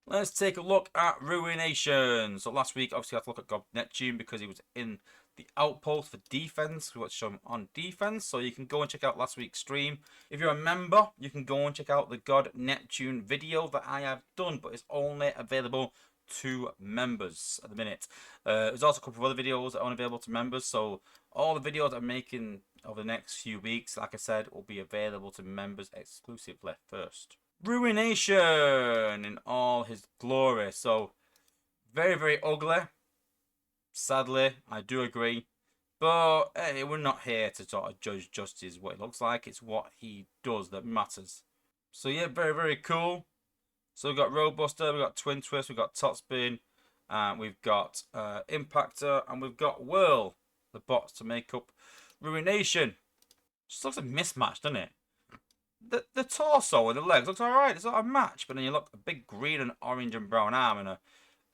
Let's take a look at Ruination. So last week, obviously, I had to look at God Neptune because he was in the outpost for defense. We want to show him on defense. So you can go and check out last week's stream. If you're a member, you can go and check out the God Neptune video that I have done, but it's only available to members at the minute. There's also a couple of other videos that are only available to members. So all the videos I'm making over the next few weeks, like I said, will be available to members exclusively first. Ruination in all his glory. So, very, very ugly. Sadly, I do agree. But hey, we're not here to sort of judge justice what it looks like. It's what he does that matters. So, yeah, very, very cool. So, we've got Roadbuster, we've got Twin Twist, we've got Topspin, we've got Impactor, and we've got Whirl, the bots to make up Ruination. Just looks a mismatch, doesn't it? The torso and the legs looks alright. It's not a match, but then you look a big green and orange and brown arm and a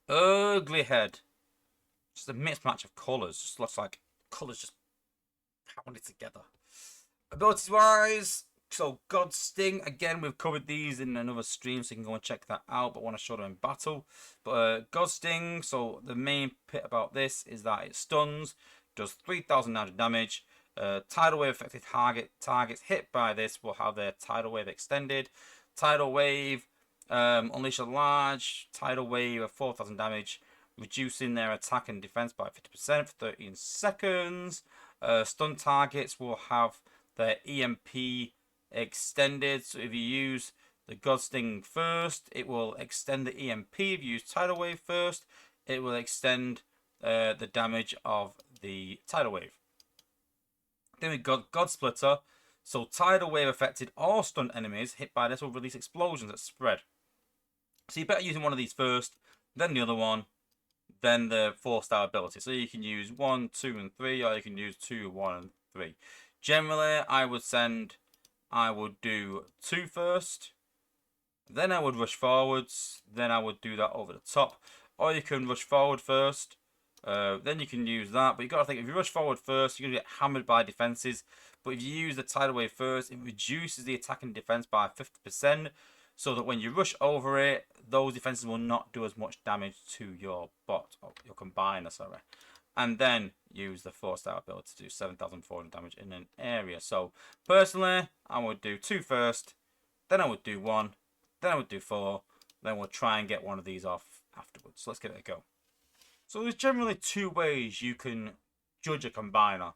ugly head. Just a mismatch of colours. Just looks like colours just pounded together. Abilities wise, so God Sting again. We've covered these in another stream, so you can go and check that out. But I want to show them in battle. But God Sting. So the main bit about this is that it stuns, does 3,900 damage. Tidal wave affected targets hit by this will have their tidal wave extended. Tidal wave unleash a large tidal wave of 4,000 damage, reducing their attack and defense by 50% for 13 seconds. Stun targets will have their EMP extended. So if you use the God Sting first, it will extend the EMP. If you use tidal wave first, it will extend the damage of the tidal wave. Then we got God Splitter. So tidal wave affected all stunned enemies hit by this will release explosions that spread. So you better using one of these first, then the other one, then the 4-star ability. So you can use 1, 2, and 3, or you can use 2, 1, and 3. Generally, I would do 2 first, then I would rush forwards, then I would do that over the top. Or you can rush forward first, then you can use that. But you've got to think, if you rush forward first, you're going to get hammered by defenses. But if you use the tidal wave first, it reduces the attack and defense by 50%. So that when you rush over it, those defenses will not do as much damage to your bot, or your combiner, sorry. And then use the 4-star ability to do 7,400 damage in an area. So personally, I would do 2 first, then I would do 1, then I would do 4, then we'll try and get one of these off afterwards. So let's give it a go. So there's generally 2 ways you can judge a combiner.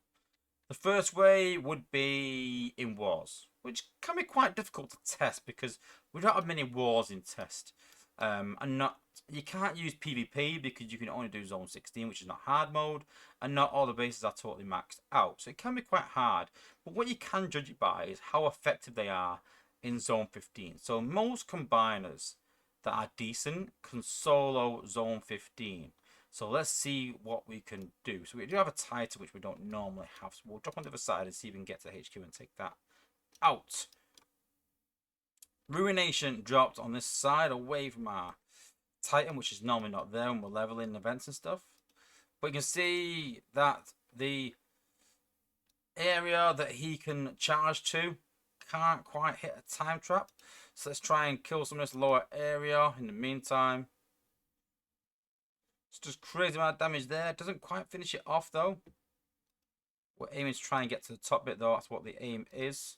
The first way would be in wars, which can be quite difficult to test because we don't have many wars in test. And not you can't use PvP because you can only do Zone 16, which is not hard mode, and not all the bases are totally maxed out. So it can be quite hard. But what you can judge it by is how effective they are in Zone 15. So most combiners that are decent can solo Zone 15. So let's see what we can do. So we do have a title which we don't normally have. So we'll drop on the other side and see if we can get to HQ and take that out. Ruination dropped on this side away from our Titan, which is normally not there when we're leveling events and stuff. But you can see that the area that he can charge to can't quite hit a time trap. So let's try and kill some of this lower area in the meantime. It's just crazy amount of damage there. Doesn't quite finish it off though. We're aiming to try and get to the top bit though. That's what the aim is.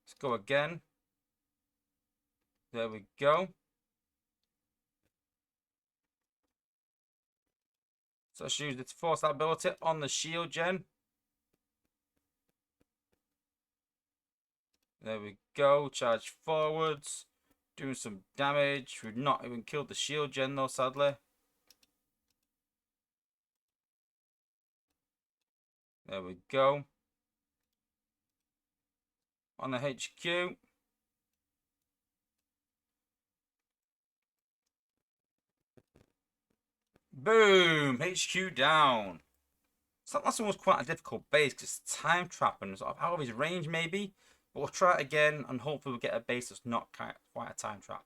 Let's go again. There we go. So let's use the 4-star ability on the shield gen. There we go. Charge forwards. Doing some damage. We've not even killed the shield gen though, sadly. There we go. On the HQ. Boom! HQ down. So that last one was quite a difficult base because it's time trap and sort of out of his range maybe. But we'll try it again and hopefully we'll get a base that's not quite a time trap.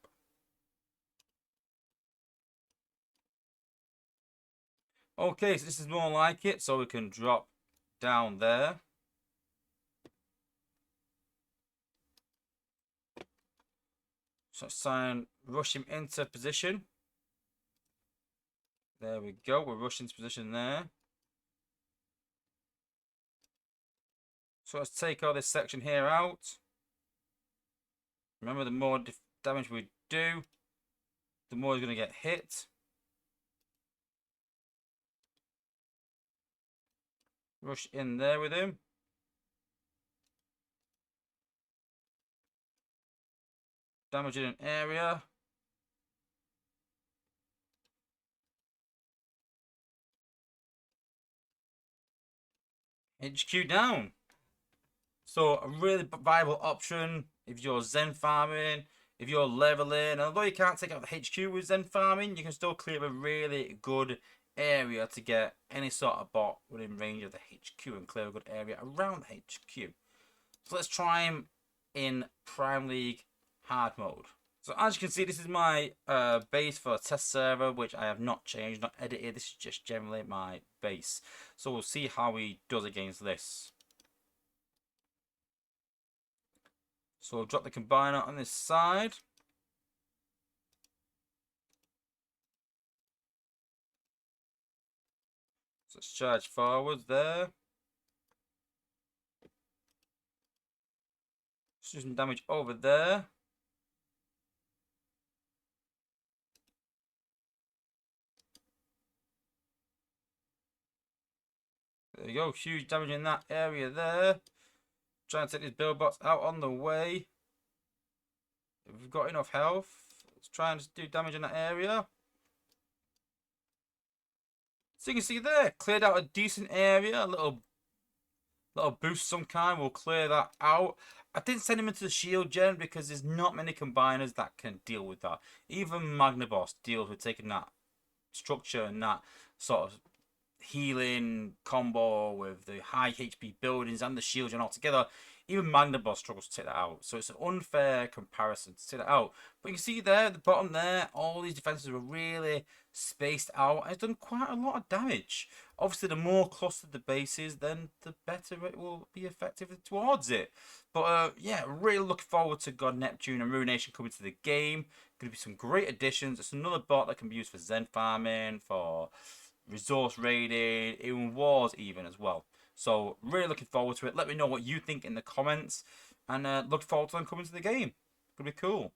Okay, so this is more like it. So we can drop down there. So let's try and rush him into position. There we go. We're rushing into position there. So let's take all this section here out. Remember, the more damage we do, the more he's going to get hit. Rush in there with him. Damage in an area. HQ down. So a really viable option if you're Zen farming, if you're leveling. Although you can't take out the HQ with Zen farming, you can still clear a really good area to get any sort of bot within range of the HQ and clear a good area around the HQ. So let's try him in Prime League hard mode. So as you can see, this is my base for a test server, which I have not changed, not edited. This is just generally my base. So we'll see how he does against this. So we'll drop the combiner on this side. So let's charge forwards there. Let's do some damage over there. There you go, huge damage in that area there. Trying to take these build bots out on the way. If we've got enough health, let's try and just do damage in that area. So you can see there, cleared out a decent area, a little boost of some kind. We'll clear that out. I didn't send him into the shield gen because there's not many combiners that can deal with that. Even magnaboss deals with taking that structure and that sort of healing combo with the high HP buildings and the shield gen all together. Even magnaboss struggles to take that out. So it's an unfair comparison to take that out. But you can see there at the bottom there, all these defenses were really spaced out. It's done quite a lot of damage. Obviously, the more clustered the base is, then the better it will be effective towards it. But yeah, really looking forward to God Neptune and Ruination coming to the game. Going to be some great additions. It's another bot that can be used for Zen farming, for resource raiding, even wars even as well. So really looking forward to it. Let me know what you think in the comments, and look forward to them coming to the game. It's gonna be cool.